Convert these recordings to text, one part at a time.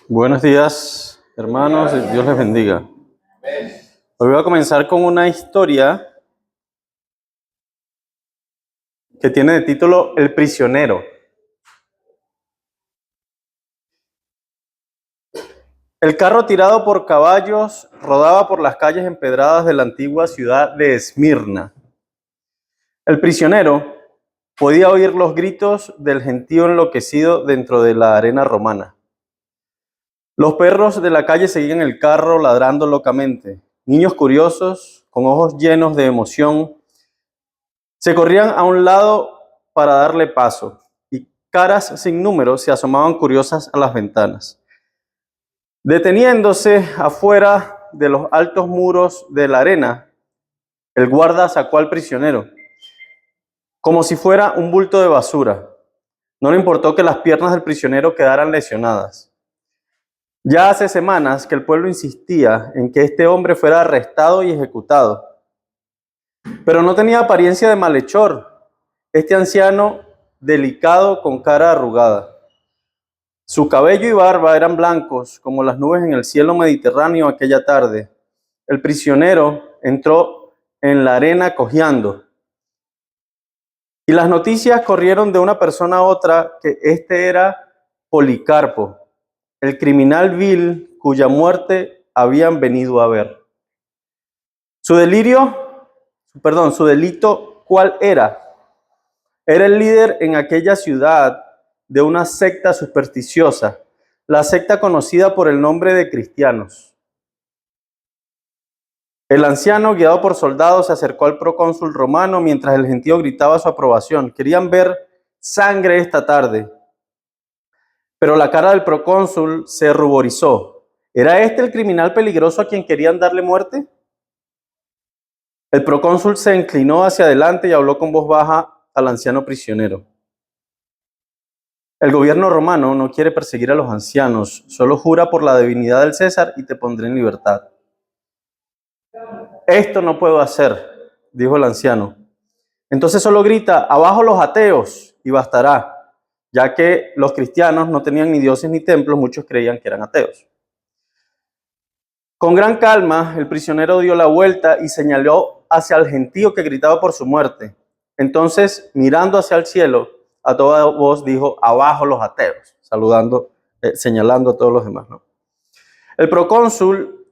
Buenos días, hermanos, Dios les bendiga. Hoy voy a comenzar con una historia que tiene de título El prisionero. El carro tirado por caballos rodaba por las calles empedradas de la antigua ciudad de Esmirna. El prisionero podía oír los gritos del gentío enloquecido dentro de la arena romana. Los perros de la calle seguían el carro ladrando locamente. Niños curiosos, con ojos llenos de emoción, se corrían a un lado para darle paso, y caras sin número se asomaban curiosas a las ventanas. Deteniéndose afuera de los altos muros de la arena, el guarda sacó al prisionero, como si fuera un bulto de basura. No le importó que las piernas del prisionero quedaran lesionadas. Ya hace semanas que el pueblo insistía en que este hombre fuera arrestado y ejecutado, pero no tenía apariencia de malhechor. Este anciano delicado con cara arrugada. Su cabello y barba eran blancos como las nubes en el cielo mediterráneo aquella tarde. El prisionero entró en la arena cojeando. Y las noticias corrieron de una persona a otra que este era Policarpo, el criminal vil cuya muerte habían venido a ver. Su delito, ¿cuál era? Era el líder en aquella ciudad de una secta supersticiosa, la secta conocida por el nombre de cristianos. El anciano, guiado por soldados, se acercó al procónsul romano mientras el gentío gritaba su aprobación. Querían ver sangre esta tarde. Pero la cara del procónsul se ruborizó. ¿Era este el criminal peligroso a quien querían darle muerte? El procónsul se inclinó hacia adelante y habló con voz baja al anciano prisionero. El gobierno romano no quiere perseguir a los ancianos, solo jura por la divinidad del César y te pondré en libertad. Esto no puedo hacer, dijo el anciano. Entonces solo grita, abajo los ateos, y bastará, ya que los cristianos no tenían ni dioses ni templos, muchos creían que eran ateos. Con gran calma, el prisionero dio la vuelta y señaló hacia el gentío que gritaba por su muerte. Entonces, mirando hacia el cielo, a toda voz dijo, abajo los ateos, señalando a todos los demás, ¿no? El procónsul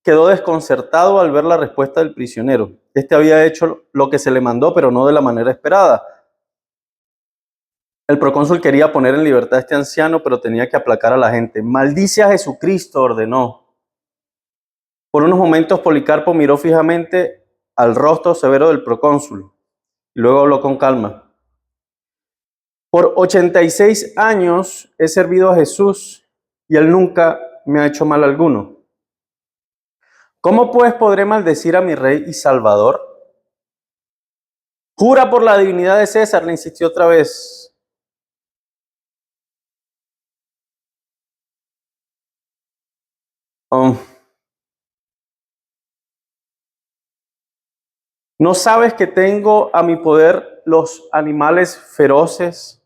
quedó desconcertado al ver la respuesta del prisionero. Este había hecho lo que se le mandó, pero no de la manera esperada. El procónsul quería poner en libertad a este anciano, pero tenía que aplacar a la gente. Maldice a Jesucristo, ordenó. Por unos momentos Policarpo miró fijamente al rostro severo del procónsul y luego habló con calma. Por 86 años he servido a Jesús y él nunca me ha hecho mal alguno. ¿Cómo pues podré maldecir a mi rey y salvador? Jura por la divinidad de César, le insistió otra vez. ¿No sabes que tengo a mi poder los animales feroces?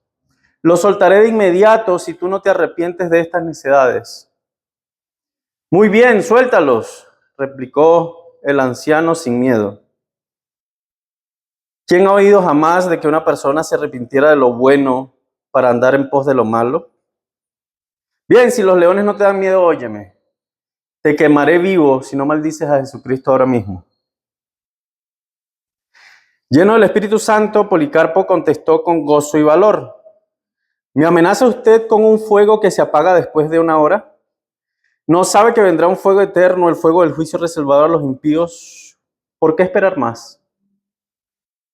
Los soltaré de inmediato si tú no te arrepientes de estas necedades. Muy bien, suéltalos, replicó el anciano sin miedo. ¿Quién ha oído jamás de que una persona se arrepintiera de lo bueno para andar en pos de lo malo? Bien, si los leones no te dan miedo, óyeme. Te quemaré vivo si no maldices a Jesucristo ahora mismo. Lleno del Espíritu Santo, Policarpo contestó con gozo y valor. ¿Me amenaza usted con un fuego que se apaga después de una hora? ¿No sabe que vendrá un fuego eterno, el fuego del juicio reservado a los impíos? ¿Por qué esperar más?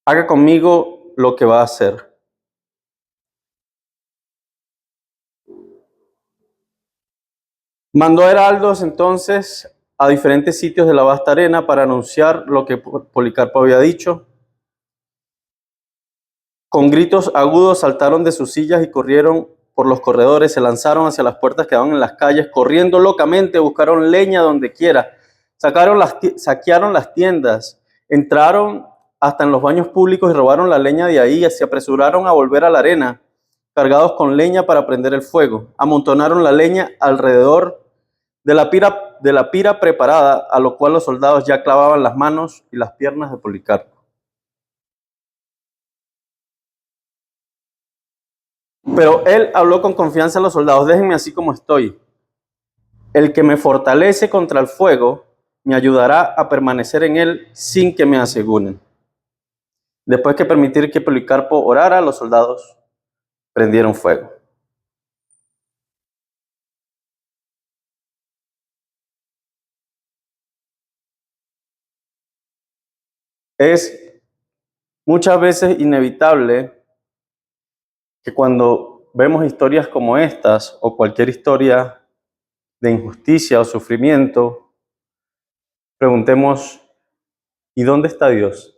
Haga conmigo lo que va a hacer. Mandó heraldos entonces a diferentes sitios de la vasta arena para anunciar lo que Policarpo había dicho. Con gritos agudos saltaron de sus sillas y corrieron por los corredores, se lanzaron hacia las puertas que daban en las calles, corriendo locamente, buscaron leña donde quiera, saquearon las tiendas, entraron hasta en los baños públicos y robaron la leña de ahí, se apresuraron a volver a la arena cargados con leña para prender el fuego. Amontonaron la leña alrededor de la pira preparada, a lo cual los soldados ya clavaban las manos y las piernas de Policarpo. Pero él habló con confianza a los soldados: déjenme así como estoy. El que me fortalece contra el fuego me ayudará a permanecer en él sin que me aseguren. Después que permitir que Policarpo orara, los soldados prendieron fuego. Es muchas veces inevitable que cuando vemos historias como estas o cualquier historia de injusticia o sufrimiento, preguntemos: ¿y dónde está Dios?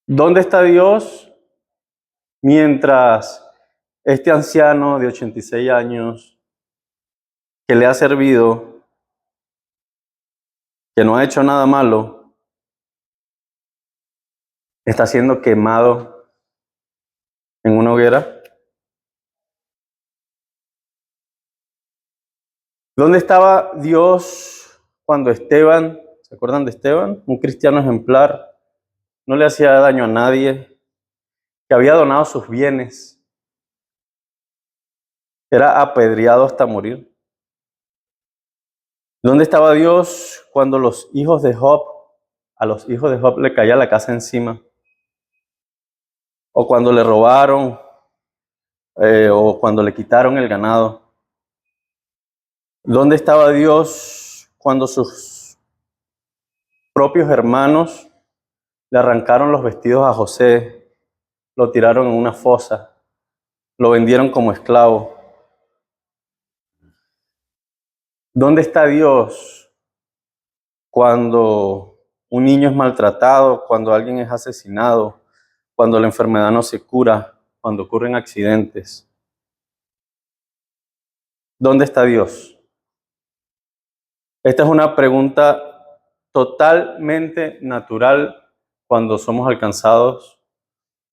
¿Dónde está Dios mientras este anciano de 86 años que le ha servido, que no ha hecho nada malo, está siendo quemado en una hoguera? ¿Dónde estaba Dios cuando Esteban, ¿se acuerdan de Esteban? Un cristiano ejemplar, no le hacía daño a nadie, que había donado sus bienes, era apedreado hasta morir. ¿Dónde estaba Dios cuando a los hijos de Job le caía la casa encima? O cuando le robaron, o cuando le quitaron el ganado. ¿Dónde estaba Dios cuando sus propios hermanos le arrancaron los vestidos a José, lo tiraron en una fosa, lo vendieron como esclavo? ¿Dónde está Dios cuando un niño es maltratado, cuando alguien es asesinado, cuando la enfermedad no se cura, cuando ocurren accidentes? ¿Dónde está Dios? Esta es una pregunta totalmente natural cuando somos alcanzados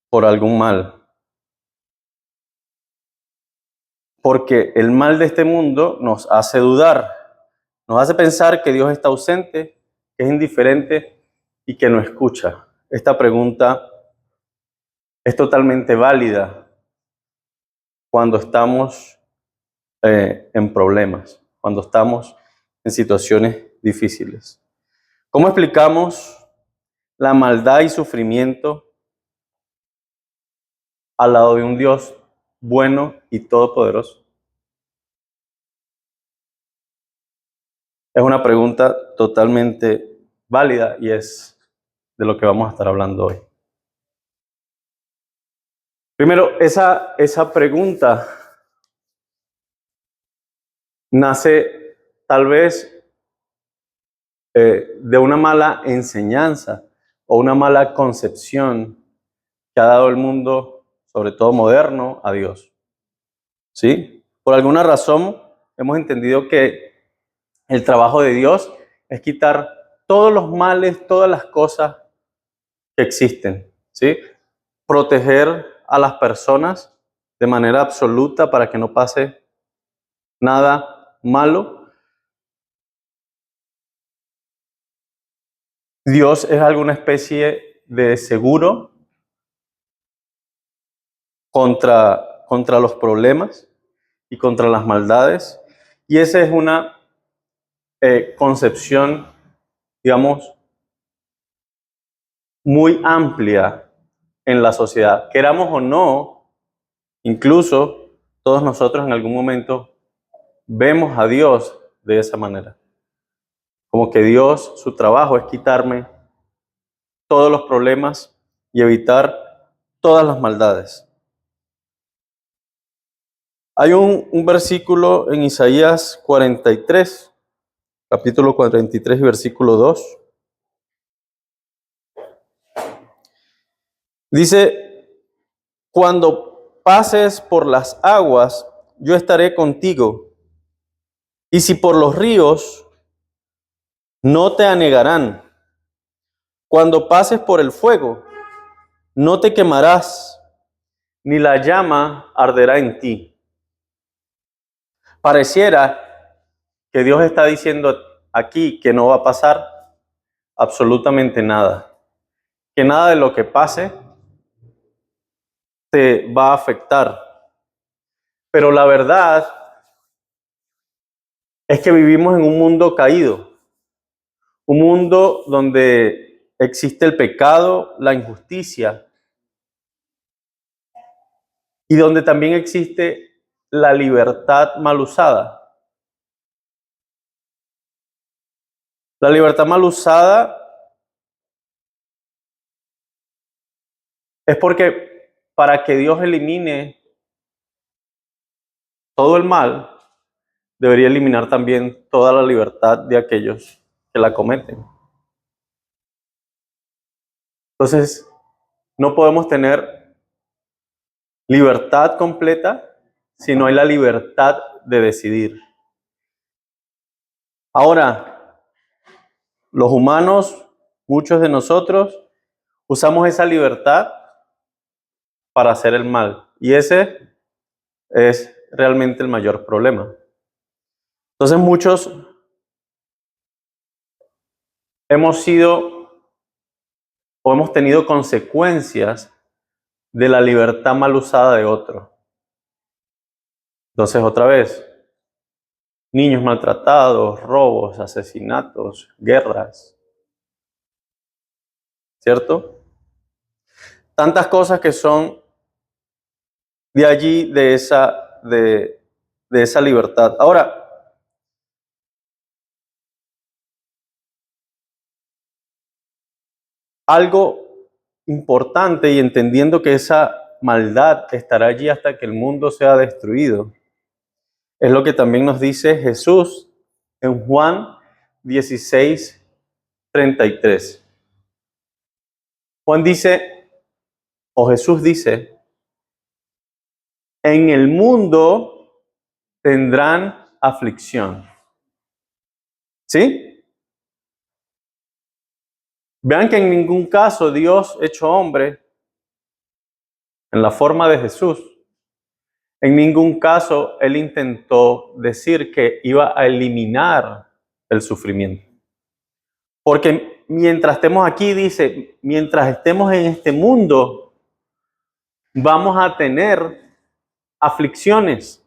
por algún mal. Porque el mal de este mundo nos hace dudar, nos hace pensar que Dios está ausente, que es indiferente y que no escucha. Esta pregunta es totalmente válida cuando estamos en problemas, cuando estamos en situaciones difíciles. ¿Cómo explicamos la maldad y sufrimiento al lado de un Dios bueno y todopoderoso? Es una pregunta totalmente válida y es de lo que vamos a estar hablando hoy. Primero, esa pregunta nace tal vez de una mala enseñanza o una mala concepción que ha dado el mundo, sobre todo moderno, a Dios. ¿Sí? Por alguna razón hemos entendido que el trabajo de Dios es quitar todos los males, todas las cosas que existen, ¿sí? Proteger a las personas de manera absoluta para que no pase nada malo. Dios es alguna especie de seguro contra los problemas y contra las maldades. Y esa es una concepción, digamos, muy amplia en la sociedad. Queramos o no, incluso todos nosotros en algún momento vemos a Dios de esa manera. Como que Dios, su trabajo es quitarme todos los problemas y evitar todas las maldades. Hay un versículo en Isaías 43, capítulo 43 y versículo 2. Dice: cuando pases por las aguas, yo estaré contigo, y si por los ríos, no te anegarán. Cuando pases por el fuego, no te quemarás, ni la llama arderá en ti. Pareciera que Dios está diciendo aquí que no va a pasar absolutamente nada, que nada de lo que pase te va a afectar. Pero la verdad es que vivimos en un mundo caído, un mundo donde existe el pecado, la injusticia, y donde también existe la libertad mal usada. La libertad mal usada es porque para que Dios elimine todo el mal, debería eliminar también toda la libertad de aquellos que la cometen. Entonces, no podemos tener libertad completa si no hay la libertad de decidir. Ahora, los humanos, muchos de nosotros, usamos esa libertad para hacer el mal. Y ese es realmente el mayor problema. Entonces muchos hemos sido o hemos tenido consecuencias de la libertad mal usada de otro. Entonces otra vez, niños maltratados, robos, asesinatos, guerras, ¿cierto? Tantas cosas que son de allí, de esa libertad. Ahora, algo importante, y entendiendo que esa maldad estará allí hasta que el mundo sea destruido, es lo que también nos dice Jesús en Juan 16:33. Juan dice, o Jesús dice, en el mundo tendrán aflicción. ¿Sí? Vean que en ningún caso Dios hecho hombre, en la forma de Jesús, en ningún caso Él intentó decir que iba a eliminar el sufrimiento. Porque mientras estemos aquí, dice, mientras estemos en este mundo, vamos a tener aflicciones.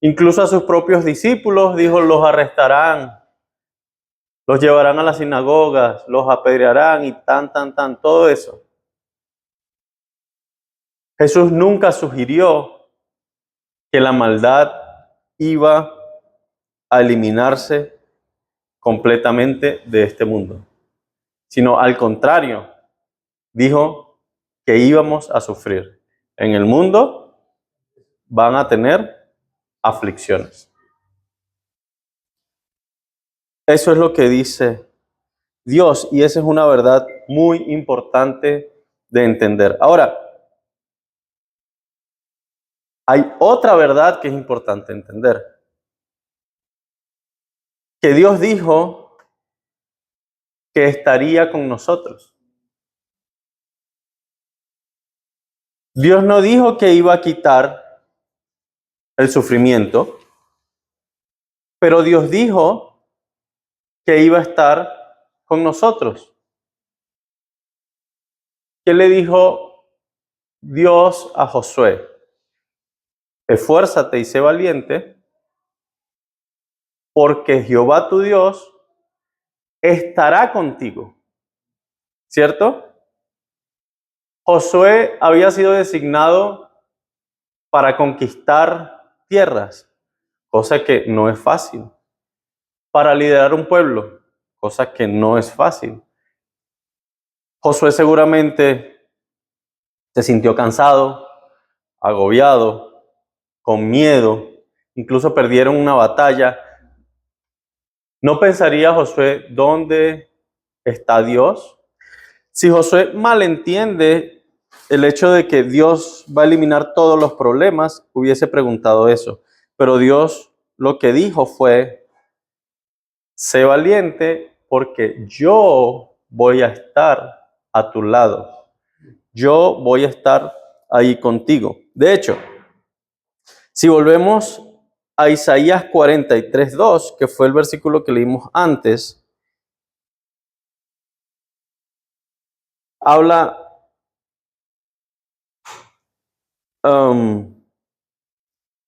Incluso a sus propios discípulos dijo, los arrestarán, los llevarán a las sinagogas, los apedrearán y todo eso. Jesús nunca sugirió que la maldad iba a eliminarse completamente de este mundo, sino al contrario, dijo que íbamos a sufrir. En el mundo van a tener aflicciones. Eso es lo que dice Dios, y esa es una verdad muy importante de entender. Ahora, hay otra verdad que es importante entender. Que Dios dijo que estaría con nosotros. Dios no dijo que iba a quitar el sufrimiento, pero Dios dijo que iba a estar con nosotros. ¿Qué le dijo Dios a Josué? Esfuérzate y sé valiente, porque Jehová tu Dios estará contigo. ¿Cierto? Josué había sido designado para conquistar tierras, cosa que no es fácil. Para liderar un pueblo, cosa que no es fácil. Josué seguramente se sintió cansado, agobiado, con miedo, incluso perdieron una batalla. ¿No pensaría Josué dónde está Dios? Si Josué malentiende el hecho de que Dios va a eliminar todos los problemas, hubiese preguntado eso. Pero Dios lo que dijo fue, sé valiente porque yo voy a estar a tu lado. yo voy a estar ahí contigo. De hecho, si volvemos a Isaías 43:2, que fue el versículo que leímos antes, habla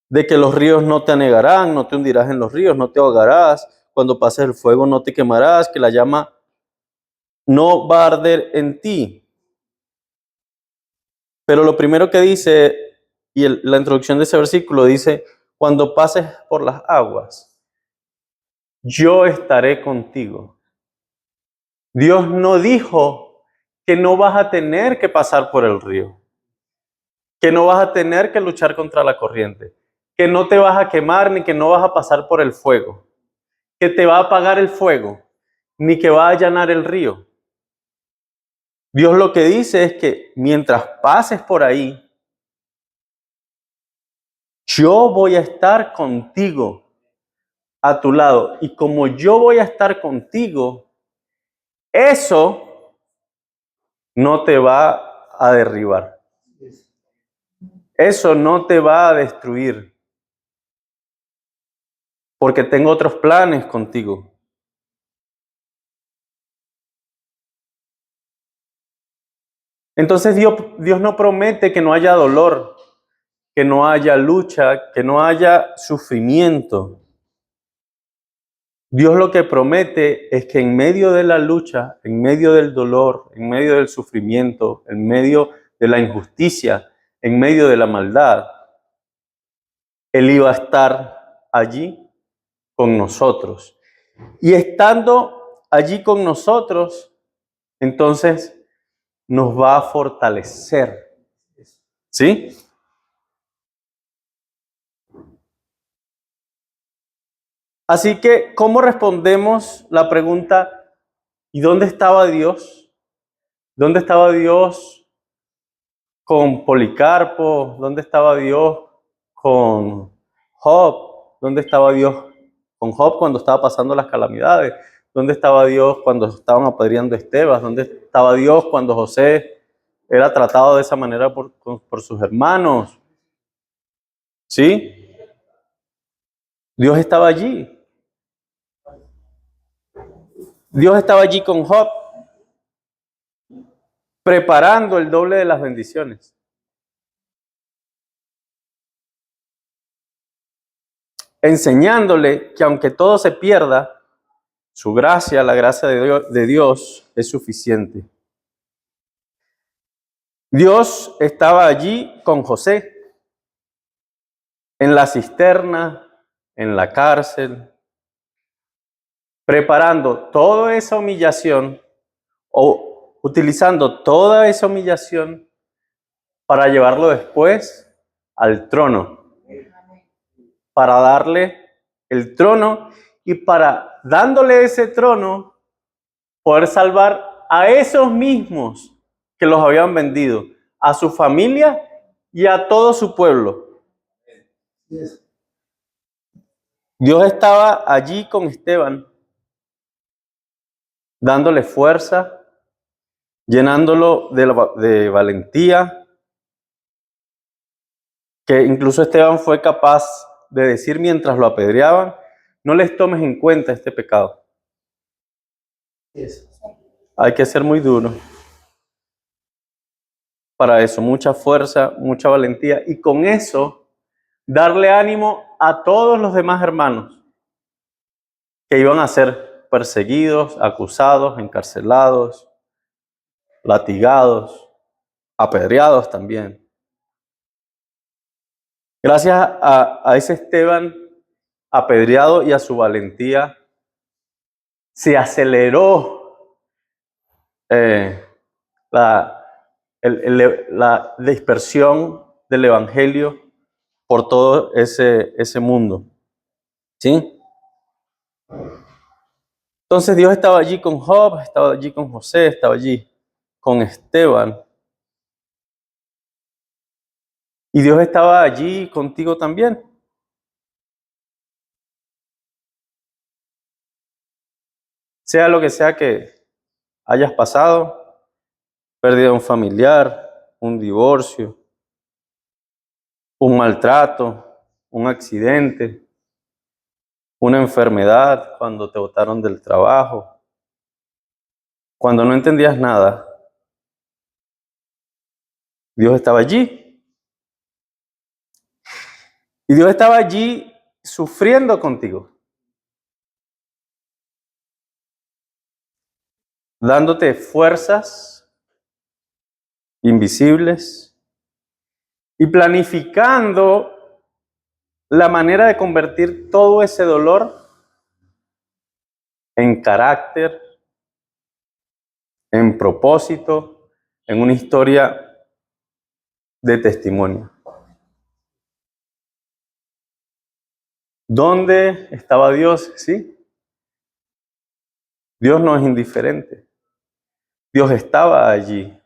de que los ríos no te anegarán, no te hundirás en los ríos, no te ahogarás, cuando pases el fuego no te quemarás, que la llama no va a arder en ti. Pero lo primero que dice, y la introducción de ese versículo dice, cuando pases por las aguas, yo estaré contigo. Dios no dijo que no vas a tener que pasar por el río, que no vas a tener que luchar contra la corriente, que no te vas a quemar ni que no vas a pasar por el fuego, que te va a apagar el fuego, ni que va a allanar el río. Dios lo que dice es que mientras pases por ahí, yo voy a estar contigo, a tu lado. Y como yo voy a estar contigo, eso no te va a derribar. Eso no te va a destruir. Porque tengo otros planes contigo. Entonces Dios no promete que no haya dolor, que no haya lucha, que no haya sufrimiento. Dios lo que promete es que en medio de la lucha, en medio del dolor, en medio del sufrimiento, en medio de la injusticia, en medio de la maldad, Él iba a estar allí con nosotros. Y estando allí con nosotros, entonces nos va a fortalecer. ¿Sí? Así que, ¿cómo respondemos la pregunta, ¿y dónde estaba Dios? ¿Dónde estaba Dios con Policarpo? ¿Dónde estaba Dios con Job? ¿Dónde estaba Dios con Job cuando estaba pasando las calamidades? ¿Dónde estaba Dios cuando estaban apedreando a Esteban? ¿Dónde estaba Dios cuando José era tratado de esa manera por sus hermanos? ¿Sí? Dios estaba allí. Dios estaba allí con Job, preparando el doble de las bendiciones. Enseñándole que aunque todo se pierda, su gracia, la gracia de Dios es suficiente. Dios estaba allí con José, en la cisterna, en la cárcel, preparando toda esa humillación o utilizando toda esa humillación para llevarlo después al trono, para darle el trono y para dándole ese trono poder salvar a esos mismos que los habían vendido, a su familia y a todo su pueblo. Dios estaba allí con Esteban, dándole fuerza, llenándolo de valentía, que incluso Esteban fue capaz de decir mientras lo apedreaban, no les tomes en cuenta este pecado. Hay que ser muy duro para eso, mucha fuerza, mucha valentía, y con eso darle ánimo a todos los demás hermanos que iban a ser perseguidos, acusados, encarcelados, latigados, apedreados también. Gracias a ese Esteban apedreado y a su valentía, se aceleró la, la dispersión del Evangelio por todo ese mundo. ¿Sí? Entonces Dios estaba allí con Job, estaba allí con José, estaba allí con Esteban. Y Dios estaba allí contigo también. Sea lo que sea que hayas pasado, pérdida de un familiar, un divorcio, un maltrato, un accidente, una enfermedad, cuando te botaron del trabajo, cuando no entendías nada, Dios estaba allí. Y Dios estaba allí sufriendo contigo, dándote fuerzas invisibles y planificando la manera de convertir todo ese dolor en carácter, en propósito, en una historia de testimonio. ¿Dónde estaba Dios? Sí, Dios no es indiferente. Dios estaba allí,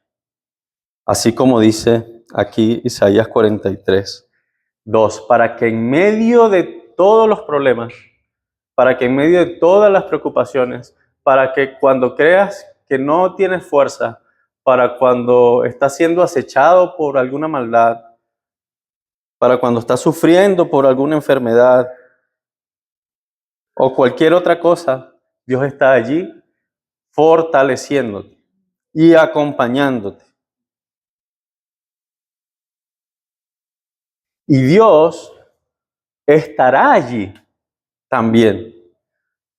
así como dice aquí Isaías 43:2, para que en medio de todos los problemas, para que en medio de todas las preocupaciones, para que cuando creas que no tienes fuerza, para cuando estás siendo acechado por alguna maldad, para cuando estás sufriendo por alguna enfermedad o cualquier otra cosa, Dios está allí fortaleciéndote y acompañándote. Y Dios estará allí también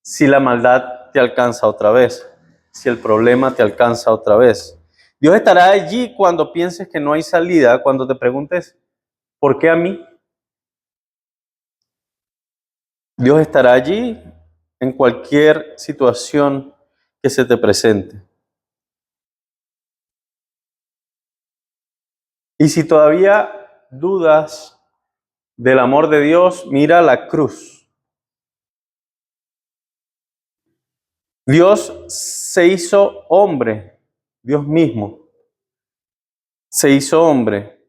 si la maldad te alcanza otra vez, si el problema te alcanza otra vez. Dios estará allí cuando pienses que no hay salida, cuando te preguntes, ¿por qué a mí? Dios estará allí en cualquier situación que se te presente. Y si todavía dudas del amor de Dios, mira la cruz. Dios se hizo hombre, Dios mismo se hizo hombre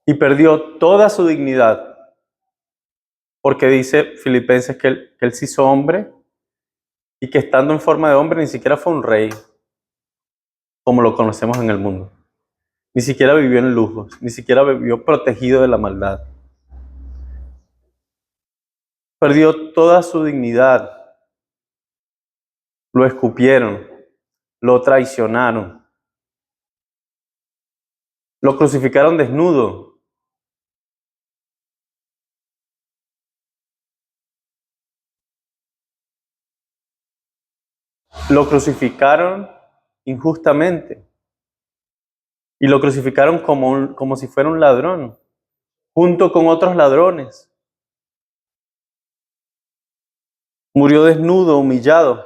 y perdió toda su dignidad, porque dice Filipenses que él se hizo hombre y que estando en forma de hombre ni siquiera fue un rey, como lo conocemos en el mundo. Ni siquiera vivió en lujos, ni siquiera vivió protegido de la maldad. Perdió toda su dignidad. Lo escupieron, lo traicionaron, lo crucificaron desnudo. Lo crucificaron injustamente y lo crucificaron como si fuera un ladrón, junto con otros ladrones. Murió desnudo, humillado.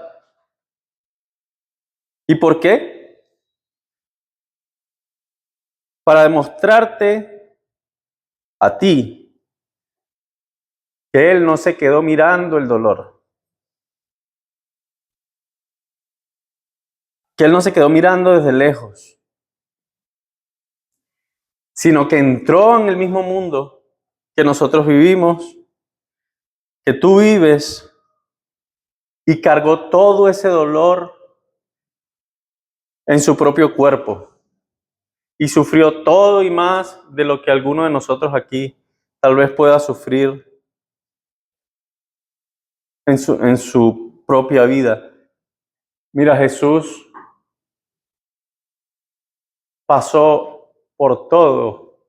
¿Y por qué? Para demostrarte a ti que Él no se quedó mirando el dolor, que Él no se quedó mirando desde lejos, sino que entró en el mismo mundo que nosotros vivimos, que tú vives, y cargó todo ese dolor en su propio cuerpo. Y sufrió todo y más de lo que alguno de nosotros aquí tal vez pueda sufrir en su propia vida. Mira, Jesús pasó por todo.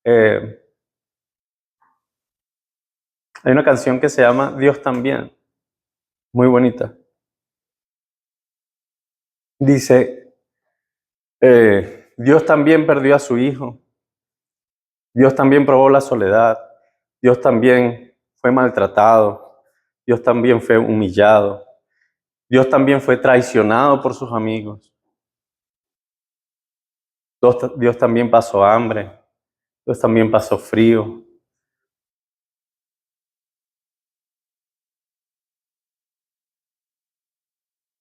Hay una canción que se llama Dios también, muy bonita. Dice, Dios también perdió a su hijo, Dios también probó la soledad, Dios también fue maltratado, Dios también fue humillado, Dios también fue traicionado por sus amigos, Dios también pasó hambre, Dios también pasó frío.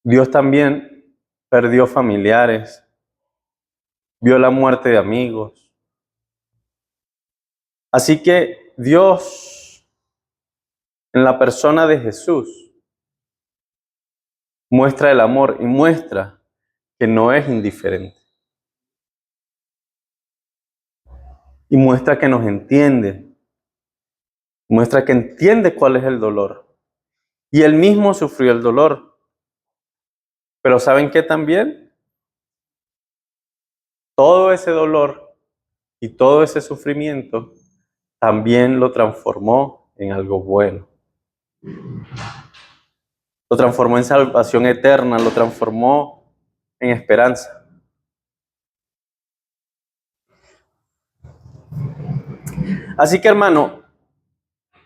Dios también perdió familiares, vio la muerte de amigos. Así que Dios, en la persona de Jesús, muestra el amor y muestra que no es indiferente. y muestra que nos entiende. Muestra que entiende cuál es el dolor. Y Él mismo sufrió el dolor. Pero ¿saben qué también? Todo ese dolor y todo ese sufrimiento también lo transformó en algo bueno. Lo transformó en salvación eterna, lo transformó en esperanza. Así que, hermano,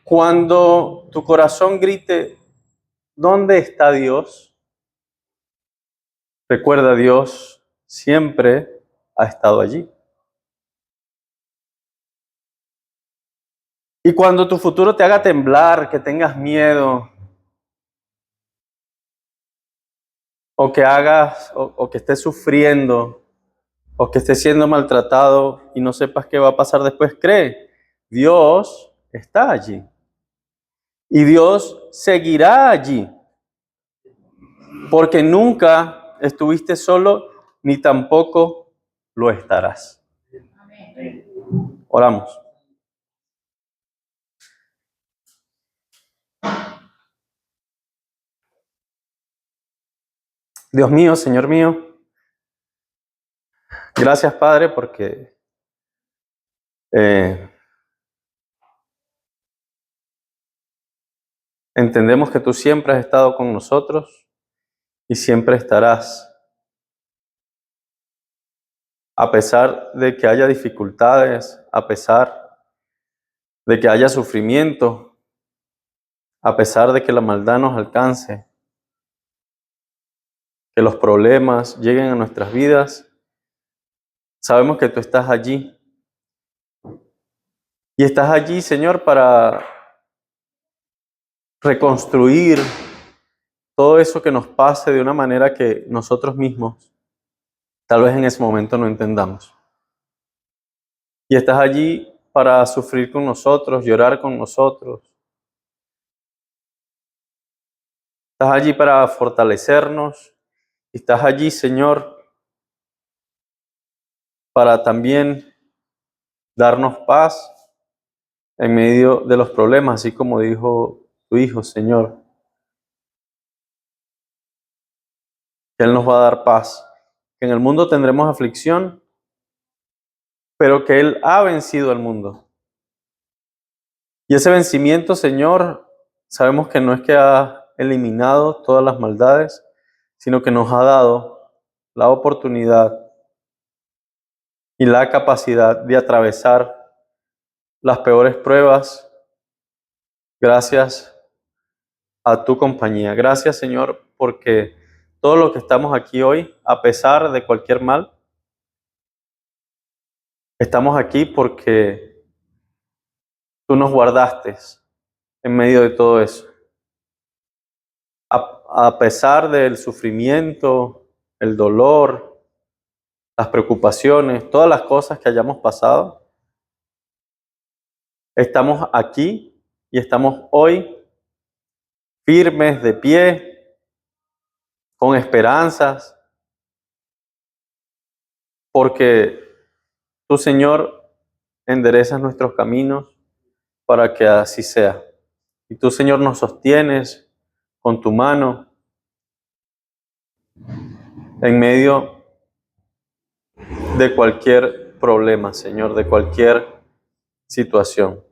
cuando tu corazón grite, ¿dónde está Dios? Recuerda, Dios siempre ha estado allí. Y cuando tu futuro te haga temblar, que tengas miedo, o que hagas, o que estés sufriendo, o que estés siendo maltratado y no sepas qué va a pasar después, cree, Dios está allí. Y Dios seguirá allí, porque nunca estuviste solo, ni tampoco lo estarás. Oramos. Dios mío, Señor mío, gracias, Padre, porque entendemos que tú siempre has estado con nosotros y siempre estarás. A pesar de que haya dificultades, a pesar de que haya sufrimiento, a pesar de que la maldad nos alcance, que los problemas lleguen a nuestras vidas, sabemos que tú estás allí. Y estás allí, Señor, para reconstruir todo eso que nos pase de una manera que nosotros mismos tal vez en ese momento no entendamos. Y estás allí para sufrir con nosotros, llorar con nosotros. Estás allí para fortalecernos. Estás allí, Señor, para también darnos paz en medio de los problemas, así como dijo tu Hijo, Señor, que Él nos va a dar paz, que en el mundo tendremos aflicción, pero que Él ha vencido al mundo. Y ese vencimiento, Señor, sabemos que no es que ha eliminado todas las maldades, sino que nos ha dado la oportunidad y la capacidad de atravesar las peores pruebas gracias a tu compañía. Gracias, Señor, porque todo lo que estamos aquí hoy, a pesar de cualquier mal, estamos aquí porque tú nos guardaste en medio de todo eso. A pesar del sufrimiento, el dolor, las preocupaciones, todas las cosas que hayamos pasado, estamos aquí y estamos hoy firmes, de pie, con esperanzas, porque tú, Señor, enderezas nuestros caminos para que así sea. Y tú, Señor, nos sostienes con tu mano en medio de cualquier problema, Señor, de cualquier situación.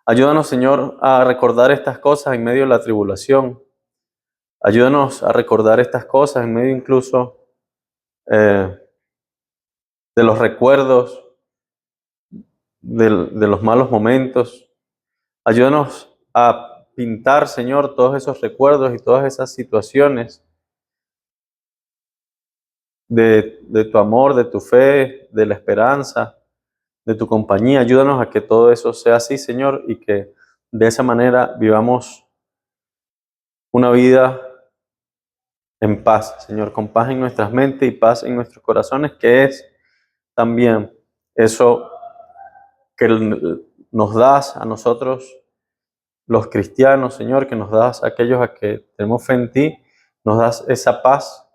Ayúdanos, Señor, a recordar estas cosas en medio de la tribulación. Ayúdanos a recordar estas cosas en medio incluso de los recuerdos, de los malos momentos. Ayúdanos a pintar, Señor, todos esos recuerdos y todas esas situaciones de tu amor, de tu fe, de la esperanza, de tu compañía. Ayúdanos a que todo eso sea así, Señor, y que de esa manera vivamos una vida en paz, Señor, con paz en nuestras mentes y paz en nuestros corazones, que es también eso que nos das a nosotros, los cristianos, Señor, que nos das a aquellos a que tenemos fe en ti, nos das esa paz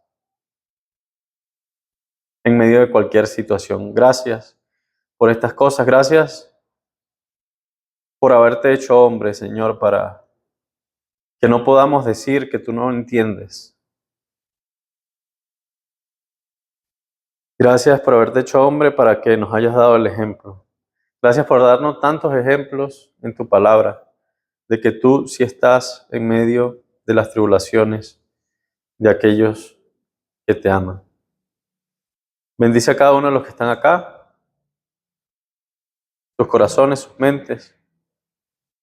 en medio de cualquier situación. Gracias por estas cosas. Gracias por haberte hecho hombre, Señor, para que no podamos decir que tú no entiendes. Gracias por haberte hecho hombre para que nos hayas dado el ejemplo. Gracias por darnos tantos ejemplos en tu palabra de que tú sí estás en medio de las tribulaciones de aquellos que te aman. Bendice a cada uno de los que están acá, sus corazones, sus mentes,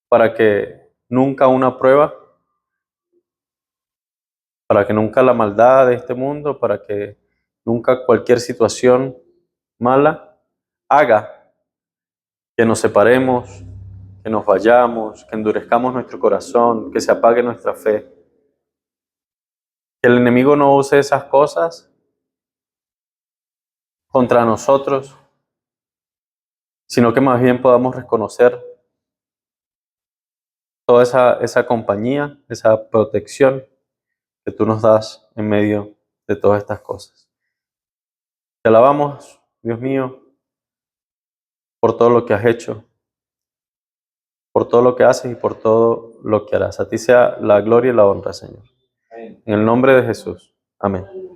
para que nunca una prueba, para que nunca la maldad de este mundo, para que nunca cualquier situación mala haga que nos separemos, que nos vayamos, que endurezcamos nuestro corazón, que se apague nuestra fe. Que el enemigo no use esas cosas contra nosotros, sino que más bien podamos reconocer toda esa compañía, esa protección que tú nos das en medio de todas estas cosas. Te alabamos, Dios mío, por todo lo que has hecho, por todo lo que haces y por todo lo que harás. A ti sea la gloria y la honra, Señor. En el nombre de Jesús. Amén.